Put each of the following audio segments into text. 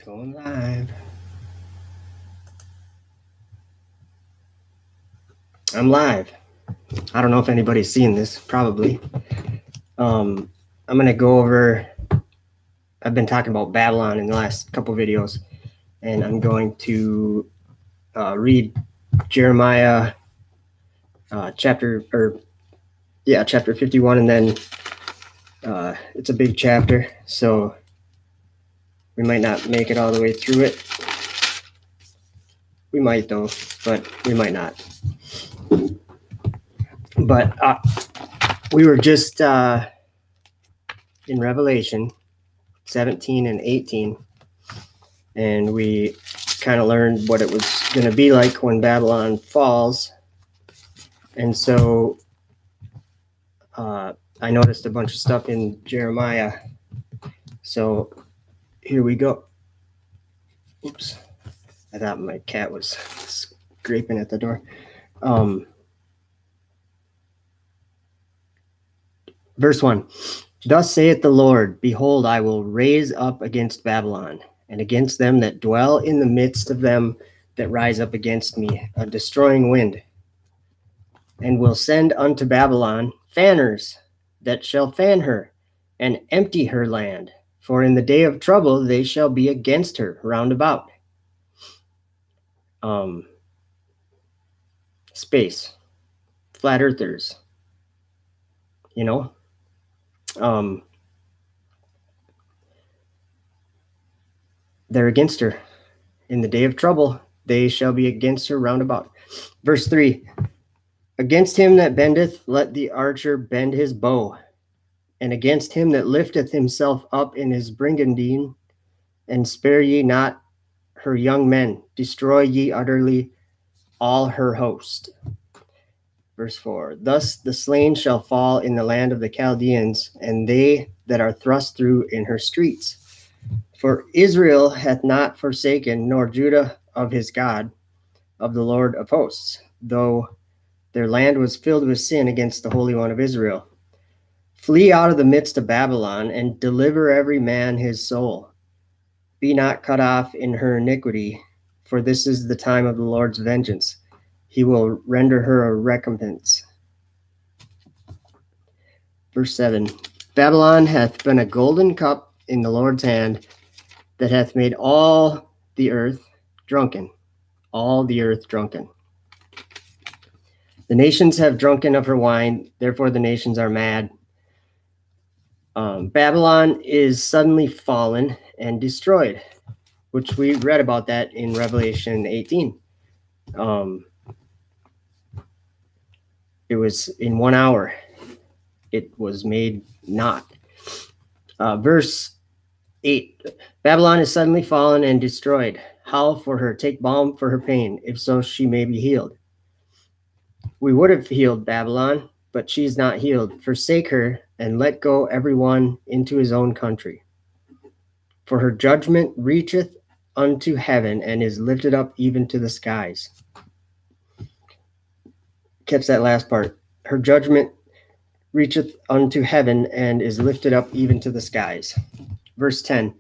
Going live. I'm live. I don't know if anybody's seeing this, probably. I'm going to go over, I've been talking about Babylon in the last couple videos, and I'm going to read Jeremiah chapter 51, and then it's a big chapter, so we might not make it all the way through it. We might though, but we might not. But we were just in Revelation 17 and 18, and we kind of learned what it was going to be like when Babylon falls. And so I noticed a bunch of stuff in Jeremiah. So here we go. Oops. I thought my cat was scraping at the door. Verse 1, Thus saith the Lord, Behold, I will raise up against Babylon, and against them that dwell in the midst of them that rise up against me, a destroying wind, and will send unto Babylon fanners that shall fan her, and empty her land. For in the day of trouble they shall be against her round about. Space, flat earthers, they're against her. In the day of trouble, they shall be against her round about. Verse 3, Against him that bendeth, let the archer bend his bow, and against him that lifteth himself up in his brigandine, and spare ye not her young men, destroy ye utterly all her host. Verse 4, Thus the slain shall fall in the land of the Chaldeans, and they that are thrust through in her streets. For Israel hath not forsaken, nor Judah of his God, of the Lord of hosts, though their land was filled with sin against the Holy One of Israel. Flee out of the midst of Babylon, and deliver every man his soul. Be not cut off in her iniquity, for this is the time of the Lord's vengeance. He will render her a recompense. Verse 7, Babylon hath been a golden cup in the Lord's hand, that hath made all the earth drunken. All the earth drunken. The nations have drunken of her wine, therefore the nations are mad. Babylon is suddenly fallen and destroyed, which we read about that in Revelation 18. It was in 1 hour. It was made not. Verse 8, Babylon is suddenly fallen and destroyed. Howl for her, take balm for her pain, if so she may be healed. We would have healed Babylon, but she's not healed. Forsake her, and let go every one into his own country. For her judgment reacheth unto heaven, and is lifted up even to the skies. Catch that last part. Her judgment reacheth unto heaven, and is lifted up even to the skies. Verse 10,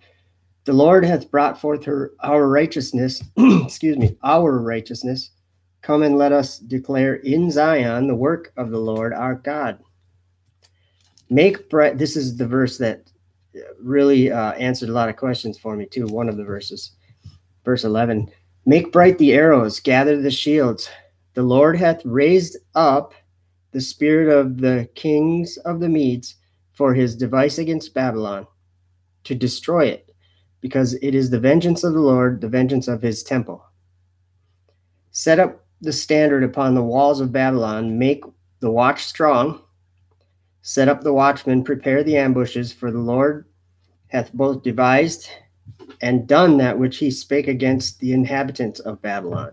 The Lord hath brought forth our righteousness, our righteousness. Come and let us declare in Zion the work of the Lord our God. Make bright, this is the verse that really answered a lot of questions for me too, one of the verses. Verse 11, Make bright the arrows, gather the shields. The Lord hath raised up the spirit of the kings of the Medes for his device against Babylon, to destroy it, because it is the vengeance of the Lord, the vengeance of his temple. Set up the standard upon the walls of Babylon, make the watch strong. Set up the watchmen, prepare the ambushes, for the Lord hath both devised and done that which he spake against the inhabitants of Babylon.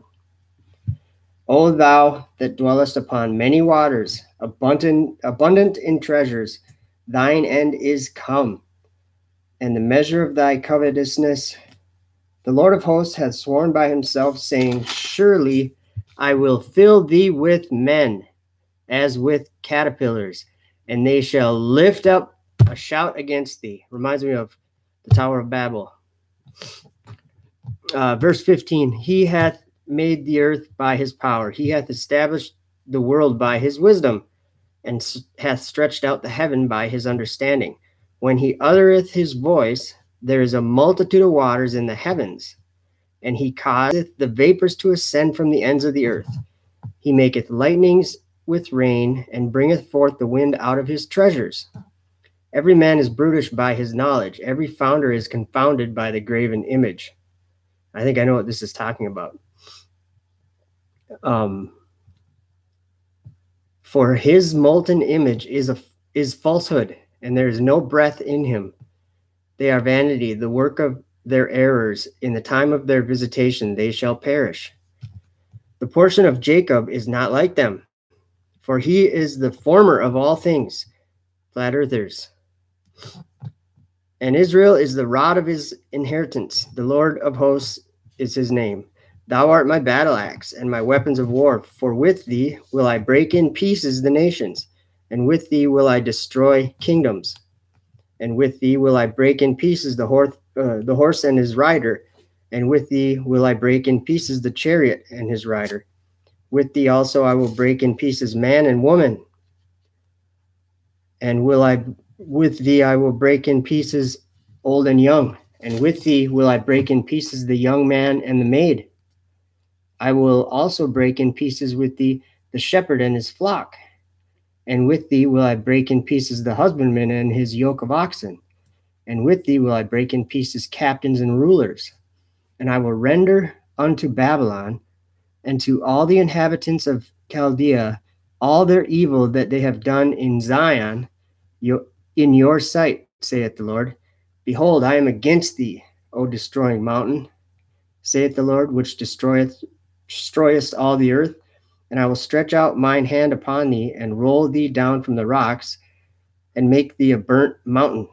O thou that dwellest upon many waters, abundant in treasures, thine end is come, and the measure of thy covetousness. The Lord of hosts hath sworn by himself, saying, Surely I will fill thee with men, as with caterpillars, and they shall lift up a shout against thee. Reminds me of the Tower of Babel. Verse 15, he hath made the earth by his power. He hath established the world by his wisdom, and hath stretched out the heaven by his understanding. When he uttereth his voice, there is a multitude of waters in the heavens, and he causeth the vapors to ascend from the ends of the earth. He maketh lightnings with rain, and bringeth forth the wind out of his treasures. Every man is brutish by his knowledge. Every founder is confounded by the graven image. I think I know what this is talking about. For his molten image is falsehood, and there is no breath in him. They are vanity, the work of their errors. In the time of their visitation they shall perish. The portion of Jacob is not like them, for he is the former of all things. Flat earthers. And Israel is the rod of his inheritance. The Lord of hosts is his name. Thou art my battle axe and my weapons of war, for with thee will I break in pieces the nations, and with thee will I destroy kingdoms. And with thee will I break in pieces the horse and his rider, and with thee will I break in pieces the chariot and his rider. With thee also I will break in pieces man and woman, and with thee I will break in pieces old and young, and with thee will I break in pieces the young man and the maid. I will also break in pieces with thee the shepherd and his flock, and with thee will I break in pieces the husbandman and his yoke of oxen, and with thee will I break in pieces captains and rulers. And I will render unto Babylon and to all the inhabitants of Chaldea all their evil that they have done in Zion, in your sight, saith the Lord. Behold, I am against thee, O destroying mountain, saith the Lord, which destroyest all the earth. And I will stretch out mine hand upon thee, and roll thee down from the rocks, and make thee a burnt mountain.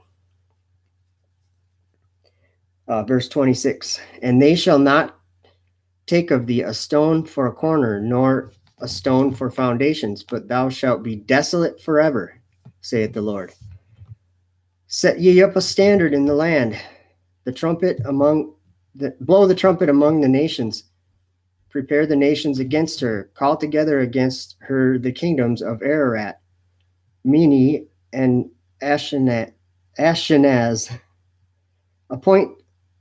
Verse 26, and they shall not take of thee a stone for a corner, nor a stone for foundations, but thou shalt be desolate forever, saith the Lord. Set ye up a standard in the land, blow the trumpet among the nations. Prepare the nations against her. Call together against her the kingdoms of Ararat, Mene, and Ashkenaz. Appoint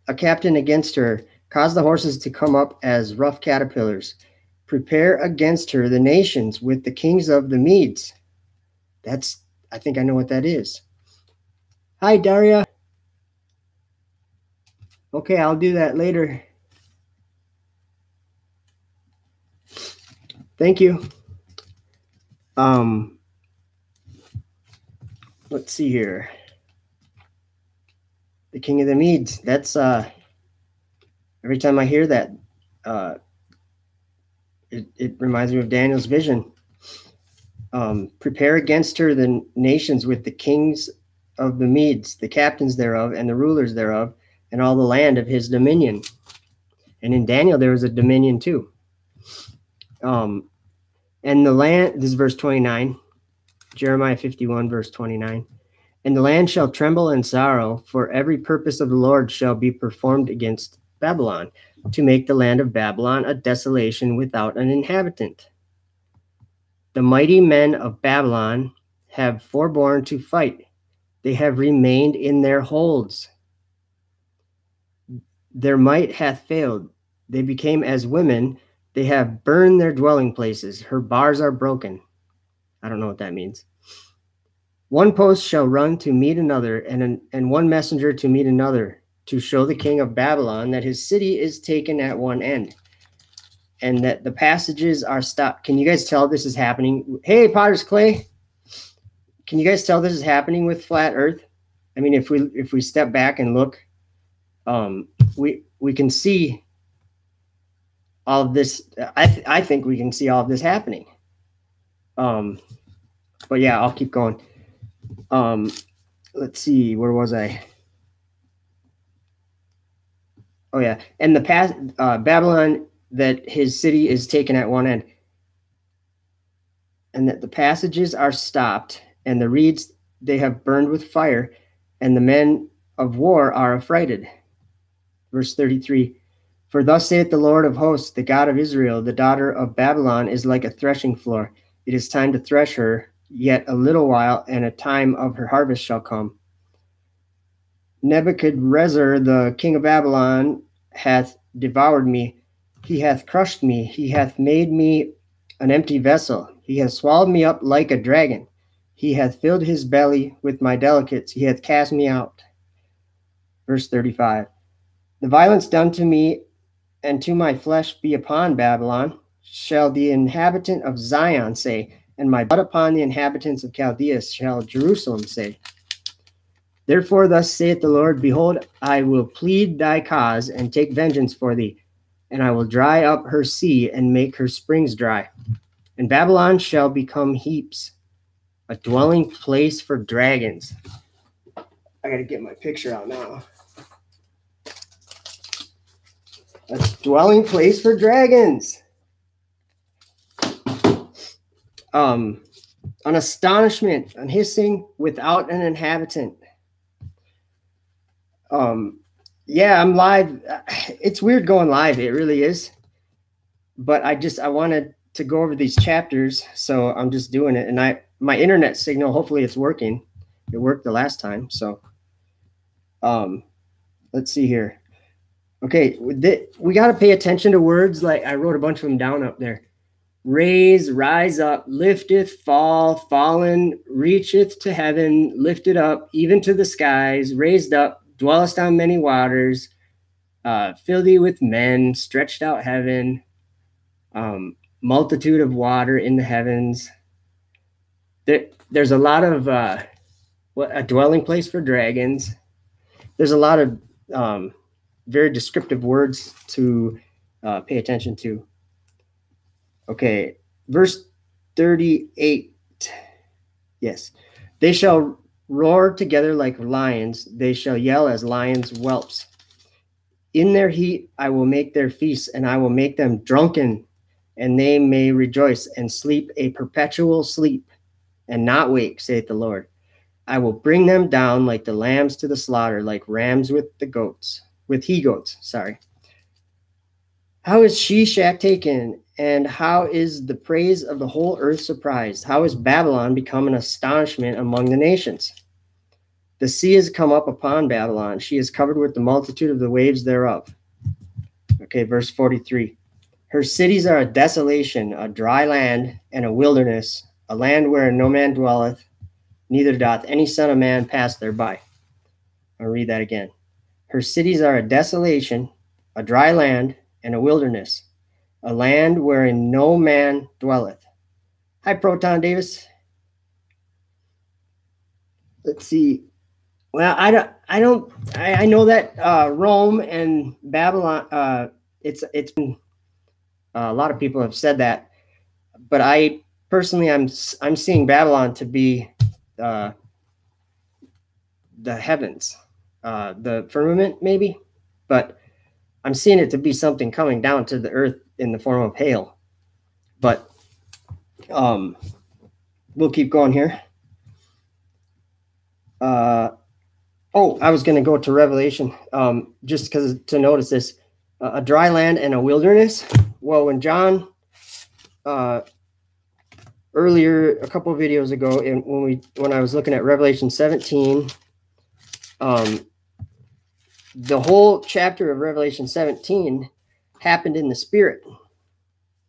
a captain against her. Cause the horses to come up as rough caterpillars. Prepare against her the nations with the kings of the Medes. I think I know what that is. Hi, Daria. Okay, I'll do that later. Thank you. Let's see here. The king of the Medes. That's every time I hear that, it reminds me of Daniel's vision. Prepare against her the nations with the kings of the Medes, the captains thereof, and the rulers thereof, and all the land of his dominion. And in Daniel, there was a dominion too. And the land, this is verse 29, Jeremiah 51, verse 29. And the land shall tremble and sorrow, for every purpose of the Lord shall be performed against Babylon, to make the land of Babylon a desolation without an inhabitant. The mighty men of Babylon have forborne to fight. They have remained in their holds. Their might hath failed. They became as women. They have burned their dwelling places. Her bars are broken. I don't know what that means. One post shall run to meet another, and one messenger to meet another, to show the king of Babylon that his city is taken at one end, and that the passages are stopped. Can you guys tell this is happening? Hey, Potter's Clay. Can you guys tell this is happening with flat Earth? I mean, if we step back and look, we can see all of this. I think we can see all of this happening. But yeah, I'll keep going. Let's see, where was I? Oh yeah, and the past Babylon, that his city is taken at one end, and that the passages are stopped, and the reeds they have burned with fire, and the men of war are affrighted. Verse 33, for thus saith the Lord of hosts, the God of Israel, the daughter of Babylon is like a threshing floor. It is time to thresh her, yet a little while, and a time of her harvest shall come. Nebuchadrezzar, the king of Babylon, hath devoured me. He hath crushed me. He hath made me an empty vessel. He hath swallowed me up like a dragon. He hath filled his belly with my delicates. He hath cast me out. Verse 35. The violence done to me and to my flesh be upon Babylon, shall the inhabitant of Zion say, and my blood upon the inhabitants of Chaldea shall Jerusalem say. Therefore thus saith the Lord, behold, I will plead thy cause and take vengeance for thee, and I will dry up her sea and make her springs dry. And Babylon shall become heaps, a dwelling place for dragons. I gotta get my picture out now. A dwelling place for dragons. An astonishment, an hissing without an inhabitant. Yeah, I'm live. It's weird going live. It really is. But I wanted to go over these chapters, so I'm just doing it. And my internet signal, hopefully it's working. It worked the last time. So, let's see here. Okay, we got to pay attention to words like I wrote a bunch of them down up there. Raise, rise up, lifteth, fall, fallen, reacheth to heaven, lifted up, even to the skies, raised up, dwellest on many waters, fill thee with men, stretched out heaven, multitude of water in the heavens. There's a lot of a dwelling place for dragons. There's a lot of very descriptive words to pay attention to. Okay, verse 38. Yes. They shall roar together like lions. They shall yell as lions' whelps. In their heat I will make their feasts, and I will make them drunken, and they may rejoice and sleep a perpetual sleep, and not wake, saith the Lord. I will bring them down like the lambs to the slaughter, like rams with he-goats. Sorry. How is Shishak taken, and how is the praise of the whole earth surprised? How is Babylon become an astonishment among the nations? The sea has come up upon Babylon. She is covered with the multitude of the waves thereof. Okay, verse 43. Her cities are a desolation, a dry land, and a wilderness, a land where no man dwelleth, neither doth any son of man pass thereby. I'll read that again. Her cities are a desolation, a dry land, and a wilderness, a land wherein no man dwelleth. Hi, Proton Davis. Let's see. Well, I know that Rome and Babylon. It's been a lot of people have said that, but I personally I'm seeing Babylon to be the heavens, the firmament maybe, but I'm seeing it to be something coming down to the earth in the form of hail. But we'll keep going here. I was going to go to Revelation just because to notice this. A dry land and a wilderness. Well, when John earlier, a couple of videos ago, when I was looking at Revelation 17, the whole chapter of Revelation 17 happened in the Spirit.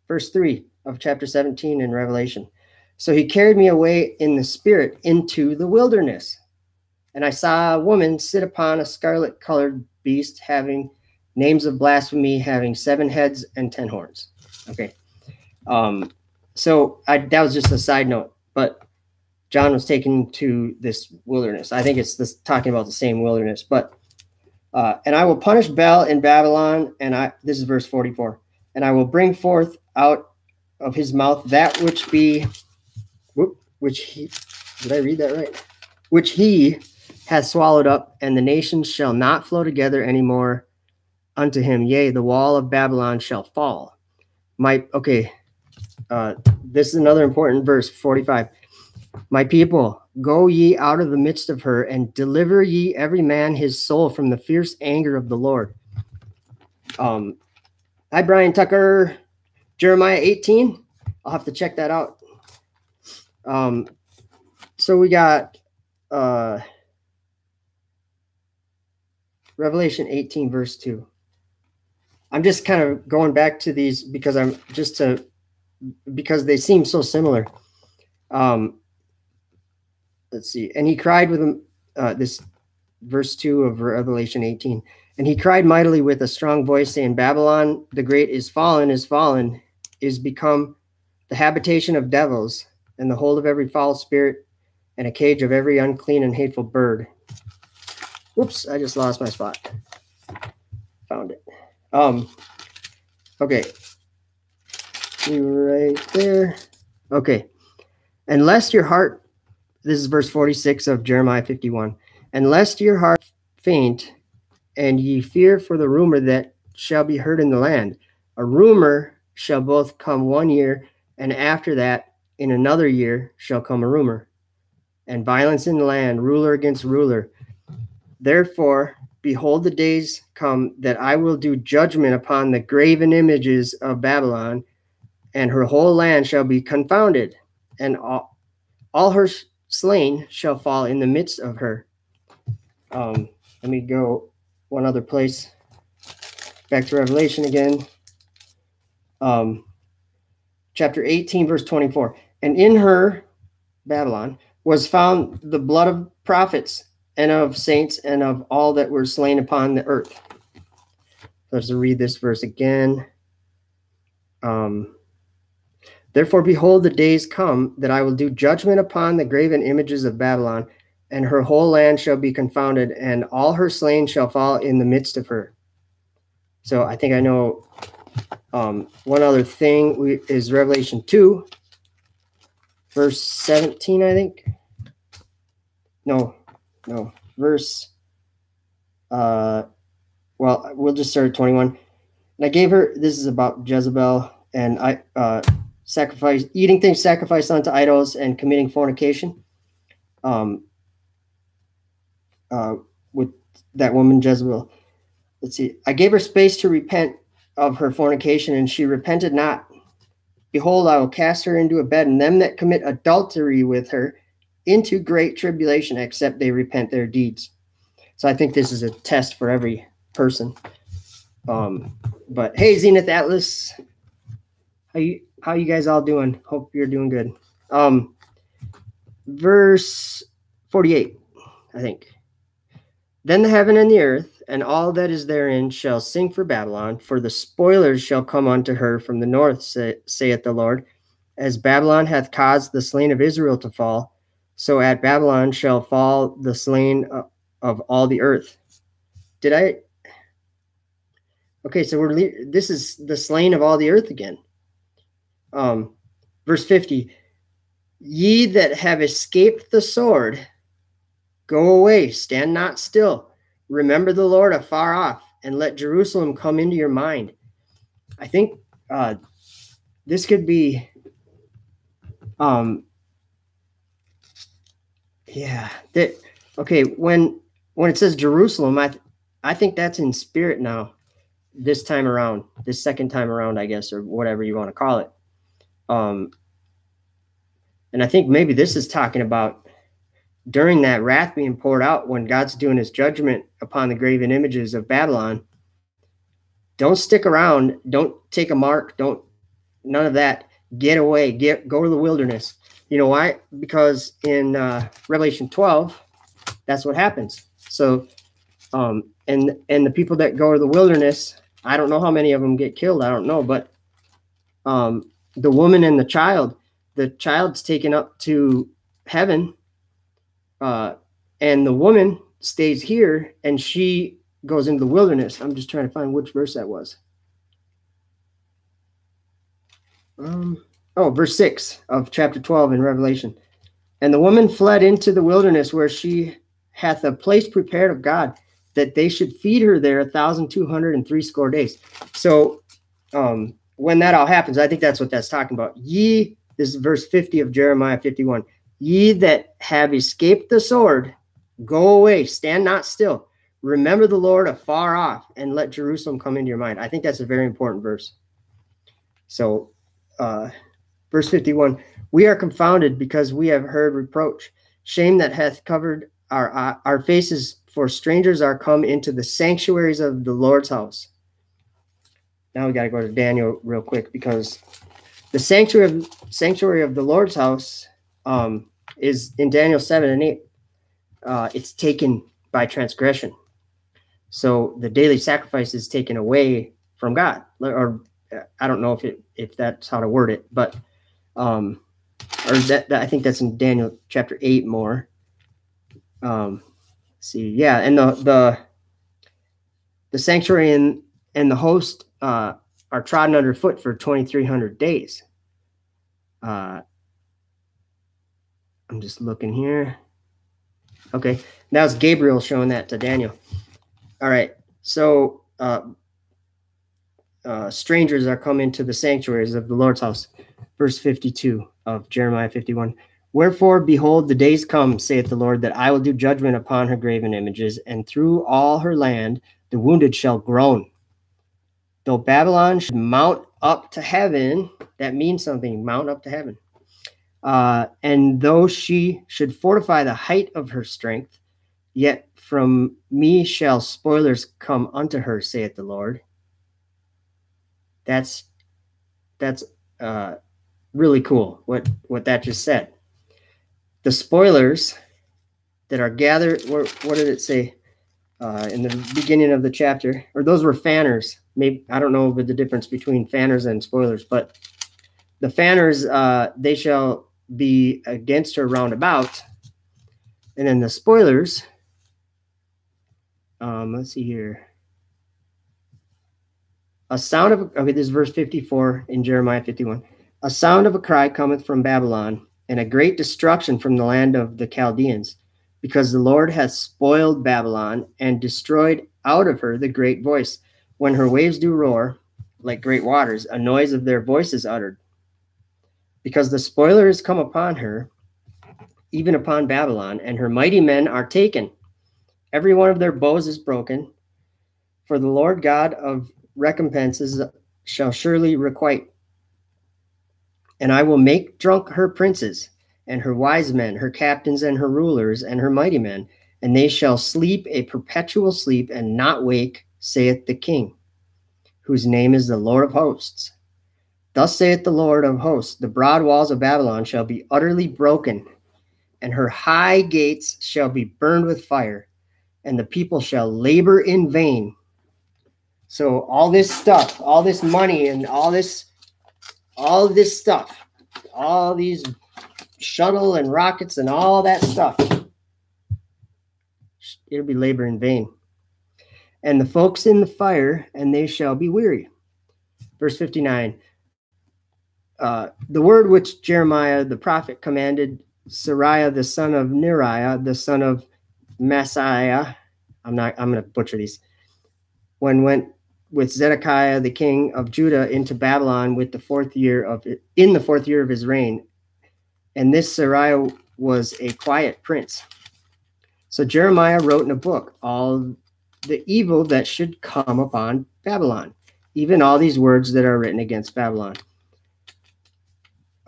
Verse 3 of chapter 17 in Revelation. So he carried me away in the Spirit into the wilderness. And I saw a woman sit upon a scarlet-colored beast, having names of blasphemy, having 7 heads and 10 horns. Okay. That was just a side note, but John was taken to this wilderness. I think it's talking about the same wilderness, but and I will punish Bel in Babylon, this is verse 44, and I will bring forth out of his mouth that which he, did I read that right? Which he hath swallowed up, and the nations shall not flow together any more unto him. Yea, the wall of Babylon shall fall. This is another important verse, 45. My people, go ye out of the midst of her, and deliver ye every man his soul from the fierce anger of the Lord. Hi, Brian Tucker. Jeremiah 18. I'll have to check that out. So we got Revelation 18, verse 2. I'm just kind of going back to these because because they seem so similar. Let's see. And he cried with him, this verse 2 of Revelation 18. And he cried mightily with a strong voice, saying, Babylon the great is fallen, is become the habitation of devils, and the hold of every foul spirit, and a cage of every unclean and hateful bird. Whoops, I just lost my spot. Found it. Okay. You were right there. Okay. And lest your heart, this is verse 46 of Jeremiah 51, and lest your heart faint, and ye fear for the rumor that shall be heard in the land. A rumor shall both come 1 year, and after that, in another year, shall come a rumor. And violence in the land, ruler against ruler. Therefore, behold, the days come that I will do judgment upon the graven images of Babylon, and her whole land shall be confounded, and all her slain shall fall in the midst of her. Let me go one other place. Back to Revelation again. Chapter 18, verse 24. And in her, Babylon, was found the blood of prophets and of saints and of all that were slain upon the earth. Let's read this verse again. Therefore, behold, the days come that I will do judgment upon the graven images of Babylon, and her whole land shall be confounded, and all her slain shall fall in the midst of her. So I think I know one other thing is Revelation 2, verse 17, I think. No, verse, well, we'll just start at 21. And I gave her, this is about Jezebel, and eating things sacrificed unto idols and committing fornication. With that woman Jezebel. Let's see. I gave her space to repent of her fornication, and she repented not. Behold, I will cast her into a bed, and them that commit adultery with her into great tribulation, except they repent their deeds. So I think this is a test for every person. But hey, Zenith Atlas, how you guys all doing? Hope you're doing good. Verse 48, I think. Then the heaven and the earth and all that is therein shall sing for Babylon, for the spoilers shall come unto her from the north, saith the Lord. As Babylon hath caused the slain of Israel to fall, so at Babylon shall fall the slain of all the earth. Okay, so this is the slain of all the earth again. Verse 50, ye that have escaped the sword, go away, stand not still. Remember the Lord afar off, and let Jerusalem come into your mind. I think this could be, okay, when it says Jerusalem, I think that's in spirit now, this time around, this second time around, I guess, or whatever you want to call it. And I think maybe this is talking about during that wrath being poured out, when God's doing his judgment upon the graven images of Babylon. Don't stick around. Don't take a mark. None of that. Get away. Go to the wilderness. You know why? Because in Revelation 12, that's what happens. So, and the people that go to the wilderness, I don't know how many of them get killed. I don't know, but the woman and the child's taken up to heaven. And the woman stays here, and she goes into the wilderness. I'm just trying to find which verse that was. Verse 6 of chapter 12 in Revelation. And the woman fled into the wilderness, where she hath a place prepared of God, that they should feed her there 1,260 days. So when that all happens, I think that's what that's talking about. This is verse 50 of Jeremiah 51. Ye that have escaped the sword, go away, stand not still. Remember the Lord afar off, and let Jerusalem come into your mind. I think that's a very important verse. So, verse 51, we are confounded because we have heard reproach. Shame that hath covered our faces, for strangers are come into the sanctuaries of the Lord's house. Now we got to go to Daniel real quick, because the sanctuary of the Lord's house is in Daniel 7 and 8. It's taken by transgression. So the daily sacrifice is taken away from God, or I don't know if that's how to word it, but or that I think that's in Daniel chapter 8 more. See, yeah, and the sanctuary and the host are trodden underfoot for 2,300 days. I'm just looking here. Okay, that was Gabriel showing that to Daniel. All right, so strangers are coming to the sanctuaries of the Lord's house. Verse 52 of Jeremiah 51. Wherefore, behold, the days come, saith the Lord, that I will do judgment upon her graven images, and through all her land the wounded shall groan. Though Babylon should mount up to heaven, that means something, mount up to heaven. And though she should fortify the height of her strength, yet from me shall spoilers come unto her, saith the Lord. That's really cool, what that just said. The spoilers that are gathered, what did it say in the beginning of the chapter? Or those were fanners. Maybe, I don't know the difference between fanners and spoilers, but the fanners, they shall be against her round about. And then the spoilers, let's see here. A sound of, okay, this is verse 54 in Jeremiah 51. A sound of a cry cometh from Babylon, and a great destruction from the land of the Chaldeans, because the Lord hath spoiled Babylon, and destroyed out of her the great voice. When her waves do roar, like great waters, a noise of their voices uttered. Because the spoiler is come upon her, even upon Babylon, and her mighty men are taken. Every one of their bows is broken, for the Lord God of recompenses shall surely requite. And I will make drunk her princes, and her wise men, her captains, and her rulers, and her mighty men, and they shall sleep a perpetual sleep, and not wake, saith the King, whose name is the Lord of hosts. Thus saith the Lord of hosts, the broad walls of Babylon shall be utterly broken, and her high gates shall be burned with fire, and the people shall labor in vain. So all this stuff, all this money, and all this stuff, all these shuttle and rockets and all that stuff, it'll be labor in vain. And the folks in the fire, and they shall be weary. Verse 59. The word which Jeremiah the prophet commanded Seraiah the son of Neriah, the son of Maaseiah, I'm going to butcher these, when went with Zedekiah the king of Judah into Babylon in the 4th year of his reign. And this Seraiah was a quiet prince. So Jeremiah wrote in a book all the evil that should come upon Babylon, even all these words that are written against Babylon.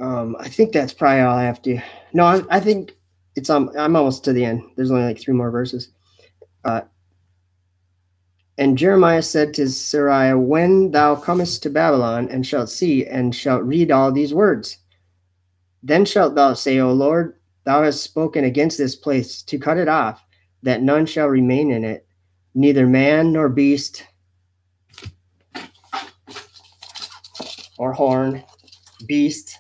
I think that's probably all I have to. No, I think it's I'm almost to the end. There's only like 3 more verses. And Jeremiah said to Seraiah, when thou comest to Babylon, and shalt see, and shalt read all these words, then shalt thou say, O Lord, thou hast spoken against this place to cut it off, that none shall remain in it, neither man nor beast or horn, beast.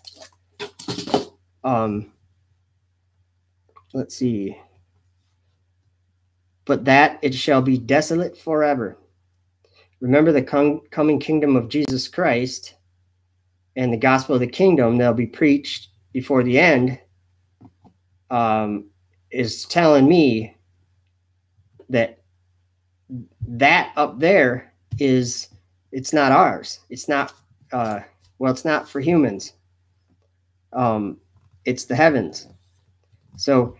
Let's see. But that it shall be desolate forever. Remember the coming kingdom of Jesus Christ and the gospel of the kingdom that'll be preached before the end is telling me that up there it's not ours. It's not, it's not for humans. It's the heavens. So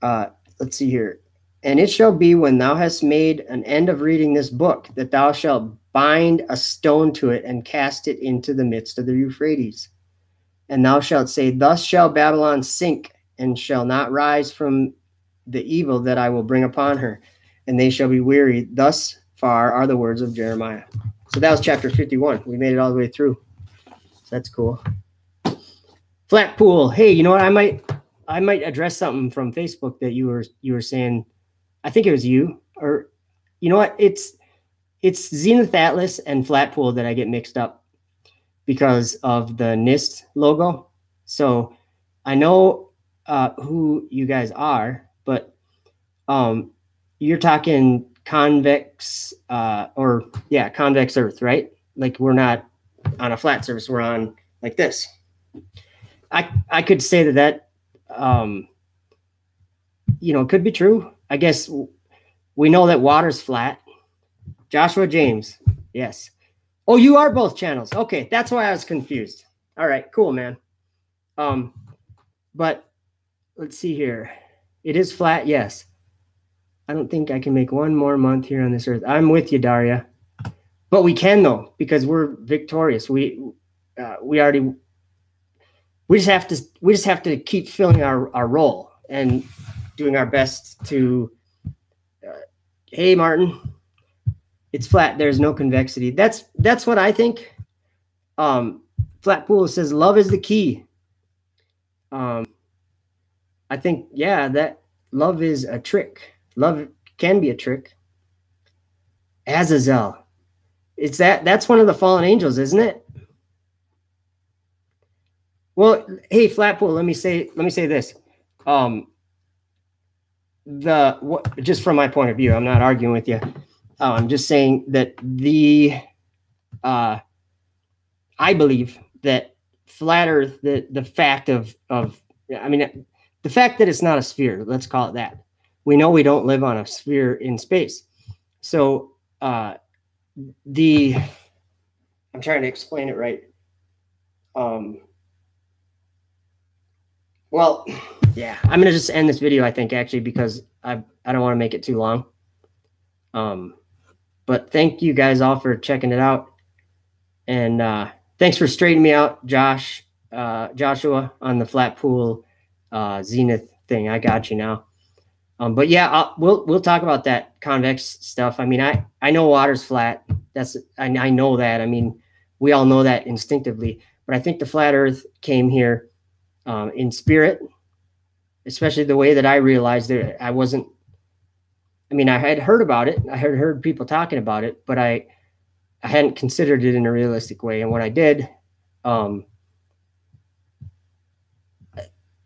let's see here. And it shall be when thou hast made an end of reading this book, that thou shalt bind a stone to it and cast it into the midst of the Euphrates. And thou shalt say, thus shall Babylon sink, and shall not rise from the evil that I will bring upon her, and they shall be weary. Thus far are the words of Jeremiah. So that was chapter 51. We made it all the way through. So that's cool. Flat pool. Hey, you know what? I might address something from Facebook that you were saying. I think it was you, or you know what? It's Zenith Atlas and Flat Pool that I get mixed up because of the NIST logo. So I know who you guys are, but you're talking convex convex Earth, right? Like we're not on a flat surface, we're on like this. I could say that could be true. I guess we know that water's flat. Joshua James, yes. Oh, you are both channels. Okay, that's why I was confused. All right, cool, man. But let's see here. It is flat, yes. I don't think I can make one more month here on this earth. I'm with you, Daria. But we can though, because we're victorious. We just have to keep filling our role and doing our best to. Hey, Martin, it's flat. There's no convexity. That's what I think. Flat Pool says love is the key. I think, yeah, that love is a trick. Love can be a trick. Azazel. That's one of the fallen angels, isn't it? Well, hey, Flat Pool, let me say this. Just from my point of view, I'm not arguing with you. I'm just saying that I believe that flat Earth, the fact the fact that it's not a sphere, let's call it that. We know we don't live on a sphere in space. So I'm trying to explain it right. Well, yeah, I'm going to just end this video, I think, actually, because I don't want to make it too long. But thank you guys all for checking it out. And thanks for straightening me out, Joshua, on the Flat Pool Zenith thing. I got you now. But yeah, we'll talk about that convex stuff. I mean, I know water's flat. I know that. I mean, we all know that instinctively. But I think the flat Earth came here in spirit, especially the way that I realized it. I had heard about it. I had heard people talking about it, but I hadn't considered it in a realistic way. And when I did,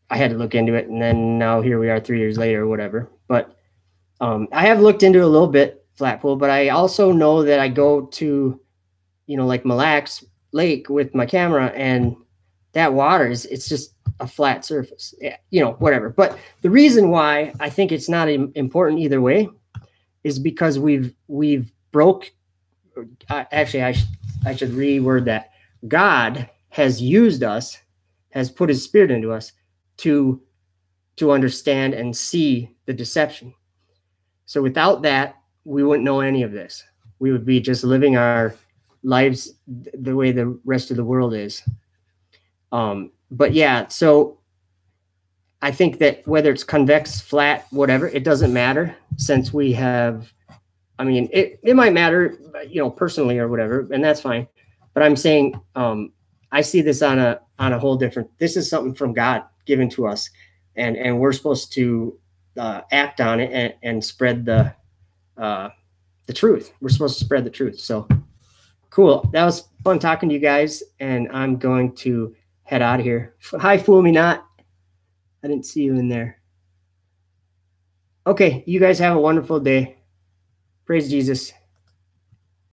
I had to look into it, and then now here we are 3 years later or whatever. But I have looked into it a little bit, Flat Pool, but I also know that I go to, like Mille Lacs Lake with my camera, and that water it's just a flat surface, whatever. But the reason why I think it's not important either way is because we've broke. Actually, I should reword that. God has used us, has put his spirit into us to understand and see the deception. So without that, we wouldn't know any of this. We would be just living our lives the way the rest of the world is. But yeah, so I think that whether it's convex, flat, whatever, it doesn't matter, since we have, it might matter, personally or whatever, and that's fine. But I'm saying, I see this on a whole different, this is something from God given to us, and we're supposed to act on it and spread the truth. We're supposed to spread the truth. So cool. That was fun talking to you guys, and I'm going to head out of here. Hi, Fool Me Not. I didn't see you in there. Okay, you guys have a wonderful day. Praise Jesus.